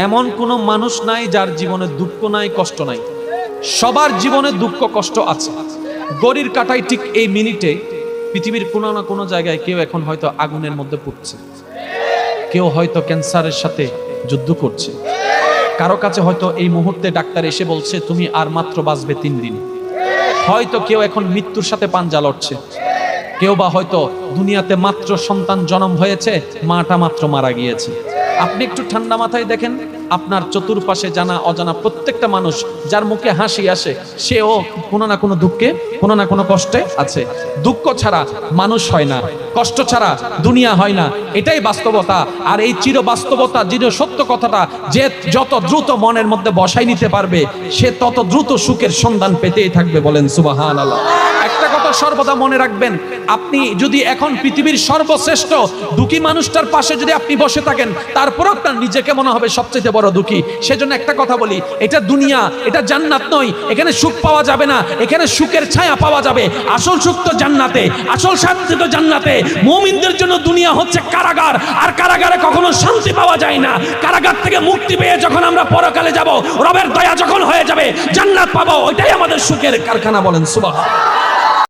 এমন কোনো মানুষ নাই যার জীবনে দুঃখ নাই, কষ্ট নাই। সবার জীবনে দুঃখ কষ্ট আছে। ঘড়ির কাঁটায় ঠিক এই মিনিটে পৃথিবীর কোনো না কোনো জায়গায় কেউ এখন হয়তো আগুনের মধ্যে পড়ছে, কেউ হয়তো ক্যান্সারের সাথে যুদ্ধ করছে, কারো কাছে হয়তো এই মুহূর্তে ডাক্তার এসে বলছে তুমি আর মাত্র বাঁচবে 3 দিন। হয়তো কেউ এখন মৃত্যুর সাথে পাঞ্জা লড়ছে, কেউ বা হয়তো দুনিয়াতে মাত্র সন্তান জন্ম হয়েছে, মাটা মাত্র মারা গিয়েছে। আপনি একটু ঠান্ডা মাথায় দেখেন, আপনার চতুর্পাশে জানা অজানা প্রত্যেকটা মানুষ যার মুখে হাসি আসে, সেও কোনো না কোনো দুঃখে, কোনো না কোনো কষ্টে আছে। দুঃখ ছাড়া মানুষ হয় না, কষ্ট ছাড়া দুনিয়া হয় না, এটাই বাস্তবতা। আর এই চির বাস্তবতা, চির সত্য কথাটা যে যত দ্রুত মনের মধ্যে বসাই নিতে পারবে, সে তত দ্রুত সুখের সন্ধান পেতেই থাকবে। বলেন সুবহানাল্লাহ। একটা কথা সর্বদা মনে রাখবেন, আপনি যদি এখন পৃথিবীর সর্বশ্রেষ্ঠ দুঃখী মানুষটার পাশে যদি আপনি বসে থাকেন, তারপরও আপনার নিজেকে মনে হবে সবচেয়ে বড় দুঃখী। সেজন্য একটা কথা বলি, এটা দুনিয়া, এটা জান্নাত নয়। এখানে সুখ পাওয়া যাবে না, এখানে সুখের ছায়া পাওয়া যাবে। আসল সুখ তো জান্নাতে, আসল শান্তি তো জান্নাতে। মুমিনদের জন্য দুনিয়া হচ্ছে কারাগার, আর কারাগারে কখনো শান্তি পাওয়া যায় না। কারাগার থেকে মুক্তি পেয়ে যখন আমরা পরকালে যাব, রবের দয়া যখন হয়ে যাবে, জান্নাত পাবো, ওইটাই আমাদের সুখের কারখানা। বলেন সুবহানাল্লাহ।